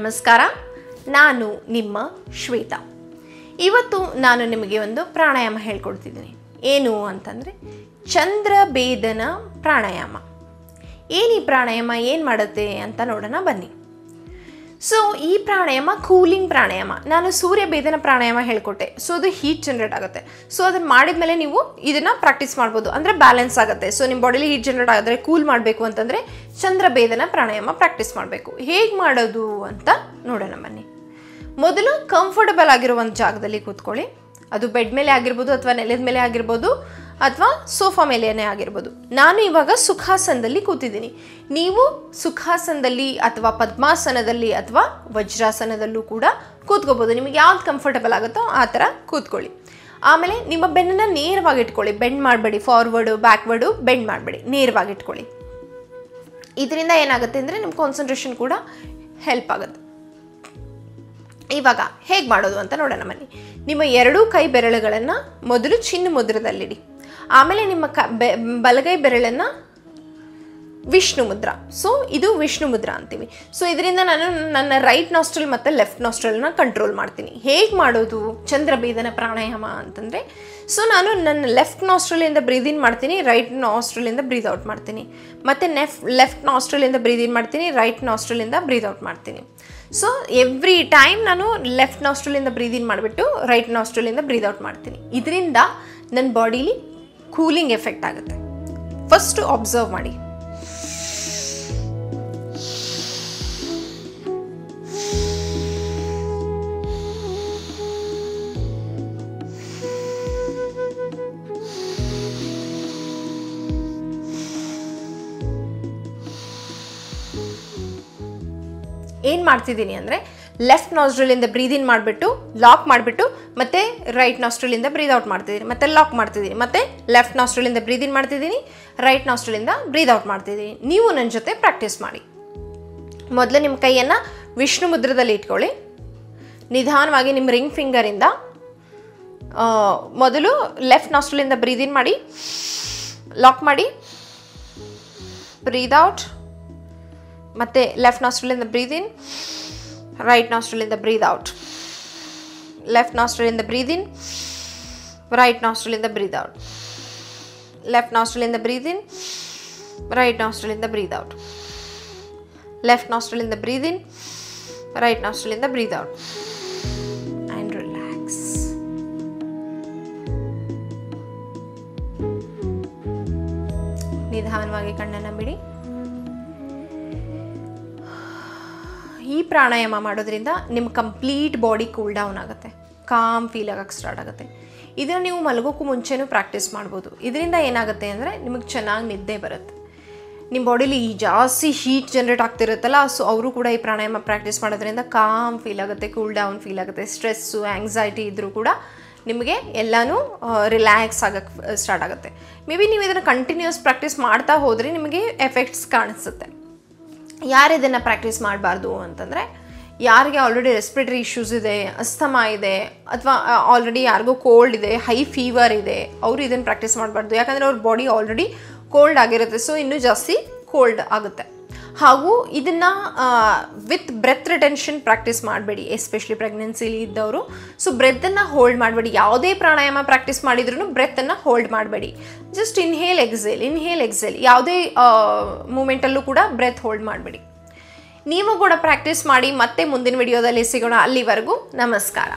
ನಮಸ್ಕಾರ, ನಾನು ನಿಮ್ಮ ಶ್ವೇತಾ. ಇವತ್ತು ನಾನು ನಿಮಗೆ ಒಂದು ಪ್ರಾಣಾಯಾಮ ಹೇಳ್ಕೊಡ್ತಿದ್ದೀನಿ. ಏನು ಅಂತಂದರೆ ಚಂದ್ರಭೇದನ ಪ್ರಾಣಾಯಾಮ. ಏನು ಈ ಪ್ರಾಣಾಯಾಮ ಏನು ಮಾಡುತ್ತೆ ಅಂತ ನೋಡೋಣ ಬನ್ನಿ. ಸೊ ಈ ಪ್ರಾಣಾಯಾಮ ಕೂಲಿಂಗ್ ಪ್ರಾಣಾಯಾಮ. ನಾನು ಸೂರ್ಯಭೇದನ ಪ್ರಾಣಾಯಾಮ ಹೇಳ್ಕೊಟ್ಟೆ. ಸೊ ಅದು ಹೀಟ್ ಜನರೇಟ್ ಆಗುತ್ತೆ. ಸೊ ಅದನ್ನು ಮಾಡಿದ್ಮೇಲೆ ನೀವು ಇದನ್ನು ಪ್ರಾಕ್ಟೀಸ್ ಮಾಡ್ಬೋದು, ಅಂದರೆ ಬ್ಯಾಲೆನ್ಸ್ ಆಗುತ್ತೆ. ಸೊ ನಿಮ್ಮ ಬಾಡಿಲಿ ಹೀಟ್ ಜನರೇಟ್ ಆಗಿದ್ರೆ ಕೂಲ್ ಮಾಡಬೇಕು ಅಂತಂದರೆ ಚಂದ್ರಭೇದನ ಪ್ರಾಣಾಯಾಮ ಪ್ರಾಕ್ಟೀಸ್ ಮಾಡಬೇಕು. ಹೇಗೆ ಮಾಡೋದು ಅಂತ ನೋಡೋಣ ಬನ್ನಿ. ಮೊದಲು ಕಂಫರ್ಟಬಲ್ ಆಗಿರೋ ಒಂದು ಜಾಗದಲ್ಲಿ ಕೂತ್ಕೊಳ್ಳಿ. ಅದು ಬೆಡ್ ಮೇಲೆ ಆಗಿರ್ಬೋದು, ಅಥವಾ ನೆಲದ ಮೇಲೆ ಆಗಿರ್ಬೋದು, ಅಥವಾ ಸೋಫಾ ಮೇಲೇನೇ ಆಗಿರ್ಬೋದು. ನಾನು ಇವಾಗ ಸುಖಾಸನದಲ್ಲಿ ಕೂತಿದ್ದೀನಿ. ನೀವು ಸುಖಾಸನದಲ್ಲಿ ಅಥವಾ ಪದ್ಮಾಸನದಲ್ಲಿ ಅಥವಾ ವಜ್ರಾಸನದಲ್ಲೂ ಕೂಡ ಕೂತ್ಕೋಬೋದು. ನಿಮಗೆ ಯಾವ್ದು ಕಂಫರ್ಟಬಲ್ ಆಗುತ್ತೋ ಆ ಥರ ಕೂತ್ಕೊಳ್ಳಿ. ಆಮೇಲೆ ನಿಮ್ಮ ಬೆನ್ನನ್ನು ನೇರವಾಗಿ ಇಟ್ಕೊಳ್ಳಿ. ಬೆಂಡ್ ಮಾಡಬೇಡಿ, ಫಾರ್ವರ್ಡು ಬ್ಯಾಕ್ವರ್ಡು ಬೆಂಡ್ ಮಾಡಬೇಡಿ, ನೇರವಾಗಿ ಇಟ್ಕೊಳ್ಳಿ. ಇದರಿಂದ ಏನಾಗುತ್ತೆ ಅಂದರೆ ನಿಮ್ಮ ಕಾನ್ಸಂಟ್ರೇಷನ್ ಕೂಡ ಹೆಲ್ಪ್ ಆಗುತ್ತೆ. ಇವಾಗ ಹೇಗೆ ಮಾಡೋದು ಅಂತ ನೋಡೋಣ ಬನ್ನಿ. ನಿಮ್ಮ ಎರಡೂ ಕೈ ಬೆರಳುಗಳನ್ನು ಮೊದಲು ಚಿನ್ನ ಮುದ್ರದಲ್ಲಿಡಿ. ಆಮೇಲೆ ನಿಮ್ಮ ಬಲಗೈ ಬೆರಳನ್ನು ವಿಷ್ಣು ಮುದ್ರ. ಸೊ ಇದು ವಿಷ್ಣು ಮುದ್ರ ಅಂತೀವಿ. ಸೊ ಇದರಿಂದ ನಾನು ನನ್ನ ರೈಟ್ ನಾಸ್ಟ್ರಲ್ ಮತ್ತು ಲೆಫ್ಟ್ ನಾಸ್ಟ್ರಲ್ನ ಕಂಟ್ರೋಲ್ ಮಾಡ್ತೀನಿ. ಹೇಗೆ ಮಾಡೋದು ಚಂದ್ರಭೇದನ ಪ್ರಾಣಾಯಾಮ ಅಂತಂದರೆ, ಸೊ ನಾನು ನನ್ನ ಲೆಫ್ಟ್ ನಾಸ್ಟ್ರಲಿಂದ ಬ್ರೀದ್ ಇನ್ ಮಾಡ್ತೀನಿ, ರೈಟ್ ನಾಸ್ಟ್ರಲಿಂದ ಬ್ರೀದ್ ಔಟ್ ಮಾಡ್ತೀನಿ. ಮತ್ತು ಲೆಫ್ಟ್ ನಾಸ್ಟ್ರಲಿಂದ ಬ್ರೀದ್ ಇನ್ ಮಾಡ್ತೀನಿ, ರೈಟ್ ನಾಸ್ಟ್ರಲಿಂದ ಬ್ರೀದ್ ಔಟ್ ಮಾಡ್ತೀನಿ. ಸೊ ಎವ್ರಿ ಟೈಮ್ ನಾನು ಲೆಫ್ಟ್ ನಾಸ್ಟ್ರಲಿಂದ ಬ್ರೀದ್ ಇನ್ ಮಾಡಿಬಿಟ್ಟು ರೈಟ್ ನಾಸ್ಟ್ರಲಿಂದ ಬ್ರೀದ್ ಔಟ್ ಮಾಡ್ತೀನಿ. ಇದರಿಂದ ನನ್ನ ಬಾಡಿಲಿ ಕೂಲಿಂಗ್ ಎಫೆಕ್ಟ್ ಆಗುತ್ತೆ. ಫಸ್ಟು ಅಬ್ಸರ್ವ್ ಮಾಡಿ. ಏನು ಮಾಡ್ತಿದ್ದೀನಿ ಅಂದರೆ, ಲೆಫ್ಟ್ ನಾಸ್ಟ್ರಲಿಂದ ಬ್ರೀದ್ ಇನ್ ಮಾಡಿಬಿಟ್ಟು ಲಾಕ್ ಮಾಡಿಬಿಟ್ಟು ಮತ್ತೆ ರೈಟ್ ನಾಸ್ಟ್ರಲಿಂದ ಬ್ರೀದ್ ಔಟ್ ಮಾಡ್ತಿದ್ದೀನಿ, ಮತ್ತೆ ಲಾಕ್ ಮಾಡ್ತಿದ್ದೀನಿ, ಮತ್ತೆ ಲೆಫ್ಟ್ ನಾಸ್ಟ್ರಲಿಂದ ಬ್ರೀದ್ ಇನ್ ಮಾಡ್ತಿದ್ದೀನಿ, ರೈಟ್ ನಾಸ್ಟ್ರಲಿಂದ ಬ್ರೀದ್ ಔಟ್ ಮಾಡ್ತಿದ್ದೀನಿ. ನೀವು ನನ್ನ ಜೊತೆ ಪ್ರಾಕ್ಟೀಸ್ ಮಾಡಿ. ಮೊದಲು ನಿಮ್ಮ ಕೈಯನ್ನು ವಿಷ್ಣು ಮುದ್ರದಲ್ಲಿ ಇಟ್ಕೊಳ್ಳಿ. ನಿಧಾನವಾಗಿ ನಿಮ್ಮ ರಿಂಗ್ ಫಿಂಗರಿಂದ ಮೊದಲು ಲೆಫ್ಟ್ ನಾಸ್ಟ್ರಲಿಂದ ಬ್ರೀದ್ ಇನ್ ಮಾಡಿ, ಲಾಕ್ ಮಾಡಿ, ಬ್ರೀದ್ ಔಟ್, ಮತ್ತು ಲೆಫ್ಟ್ ನಾಸ್ಟ್ರಲಿಂದ ಬ್ರೀದ್ ಇನ್, ರೈಟ್ ನಾಸ್ಟ್ರಲಿಂದ ಬ್ರೀದ್ ಔಟ್, ಲೆಫ್ಟ್ ನಾಸ್ಟ್ರಲಿಂದ ಬ್ರೀದ್ ಇನ್, ರೈಟ್ ನಾಸ್ಟ್ರಲಿಂದ ಬ್ರೀದ್ ಔಟ್, ಲೆಫ್ಟ್ ನಾಸ್ಟ್ರಲಿಂದ ಬ್ರೀದ್ ಇನ್, ರೈಟ್ ನಾಸ್ಟ್ರಲಿಂದ ಬ್ರೀದ್ ಔಟ್, ಲೆಫ್ಟ್ ನಾಸ್ಟ್ರಲಿಂದ ಬ್ರೀದ್ ಇನ್, ರೈಟ್ ನಾಸ್ಟ್ರಲಿಂದ ಬ್ರೀದ್ ಔಟ್, ಆ್ಯಂಡ್ ರಿಲ್ಯಾಕ್ಸ್. ನಿಧಾನವಾಗಿ ಕಣ್ಣನ್ನು ಬಿಡಿ. ಈ ಪ್ರಾಣಾಯಾಮ ಮಾಡೋದ್ರಿಂದ ನಿಮ್ಮ ಕಂಪ್ಲೀಟ್ ಬಾಡಿ ಕೂಲ್ ಡೌನ್ ಆಗುತ್ತೆ, ಕಾಮ್ ಫೀಲ್ ಆಗೋಕ್ಕೆ ಸ್ಟಾರ್ಟ್ ಆಗುತ್ತೆ. ಇದನ್ನು ನೀವು ಮಲಗೋಕ್ಕೂ ಮುಂಚೆನೂ ಪ್ರಾಕ್ಟೀಸ್ ಮಾಡ್ಬೋದು. ಇದರಿಂದ ಏನಾಗುತ್ತೆ ಅಂದರೆ ನಿಮಗೆ ಚೆನ್ನಾಗಿ ನಿದ್ದೆ ಬರುತ್ತೆ. ನಿಮ್ಮ ಬಾಡಿಲಿ ಜಾಸ್ತಿ ಹೀಟ್ ಜನ್ರೇಟ್ ಆಗ್ತಿರುತ್ತಲ್ಲ, ಸೊ ಅವರು ಕೂಡ ಈ ಪ್ರಾಣಾಯಾಮ ಪ್ರಾಕ್ಟೀಸ್ ಮಾಡೋದ್ರಿಂದ ಕಾಮ್ ಫೀಲ್ ಆಗುತ್ತೆ, ಕೂಲ್ ಡೌನ್ ಫೀಲ್ ಆಗುತ್ತೆ. ಸ್ಟ್ರೆಸ್ಸು, ಆ್ಯಂಗ್ಸೈಟಿ ಇದ್ದರೂ ಕೂಡ ನಿಮಗೆ ಎಲ್ಲನೂ ರಿಲ್ಯಾಕ್ಸ್ ಆಗೋಕ್ಕೆ ಸ್ಟಾರ್ಟ್ ಆಗುತ್ತೆ. ಮೇ ಬಿ ನೀವು ಇದನ್ನು ಕಂಟಿನ್ಯೂಸ್ ಪ್ರಾಕ್ಟೀಸ್ ಮಾಡ್ತಾ ಹೋದರೆ ನಿಮಗೆ ಎಫೆಕ್ಟ್ಸ್ ಕಾಣಿಸುತ್ತೆ. ಯಾರು ಇದನ್ನು ಪ್ರಾಕ್ಟೀಸ್ ಮಾಡಬಾರ್ದು ಅಂತಂದರೆ, ಯಾರಿಗೆ ಆಲ್ರೆಡಿ ರೆಸ್ಪಿರೇಟರಿ ಇಶ್ಯೂಸ್ ಇದೆ, ಅಸ್ತಮಾ ಇದೆ, ಅಥವಾ ಆಲ್ರೆಡಿ ಯಾರಿಗೂ ಕೋಲ್ಡ್ ಇದೆ, ಹೈ ಫೀವರ್ ಇದೆ, ಅವರು ಇದನ್ನು ಪ್ರಾಕ್ಟೀಸ್ ಮಾಡಬಾರ್ದು. ಯಾಕಂದರೆ ಅವ್ರ ಬಾಡಿ ಆಲ್ರೆಡಿ ಕೋಲ್ಡ್ ಆಗಿರುತ್ತೆ. ಸೊ ಇನ್ನೂ ಜಾಸ್ತಿ ಕೋಲ್ಡ್ ಆಗುತ್ತೆ. ಹಾಗೂ ಇದನ್ನು ವಿತ್ ಬ್ರೆತ್ ರಿಟೆನ್ಷನ್ ಪ್ರಾಕ್ಟೀಸ್ ಮಾಡಬೇಡಿ, ಎಸ್ಪೆಷಲಿ ಪ್ರೆಗ್ನೆನ್ಸಿಲಿ ಇದ್ದವರು. ಸೊ ಬ್ರೆತ್ತನ್ನು ಹೋಲ್ಡ್ ಮಾಡಬೇಡಿ. ಯಾವುದೇ ಪ್ರಾಣಾಯಾಮ ಪ್ರಾಕ್ಟೀಸ್ ಮಾಡಿದ್ರೂ ಬ್ರೆತ್ತನ್ನು ಹೋಲ್ಡ್ ಮಾಡಬೇಡಿ. Just inhale exhale. ಯಾವುದೇ ಮೂಮೆಂಟಲ್ಲೂ ಕೂಡ ಬ್ರೆತ್ ಹೋಲ್ಡ್ ಮಾಡಬೇಡಿ. ನೀವು ಕೂಡ ಪ್ರಾಕ್ಟೀಸ್ ಮಾಡಿ. ಮತ್ತೆ ಮುಂದಿನ ವಿಡಿಯೋದಲ್ಲಿ ಸಿಗೋಣ. ಅಲ್ಲಿವರೆಗೂ ನಮಸ್ಕಾರ.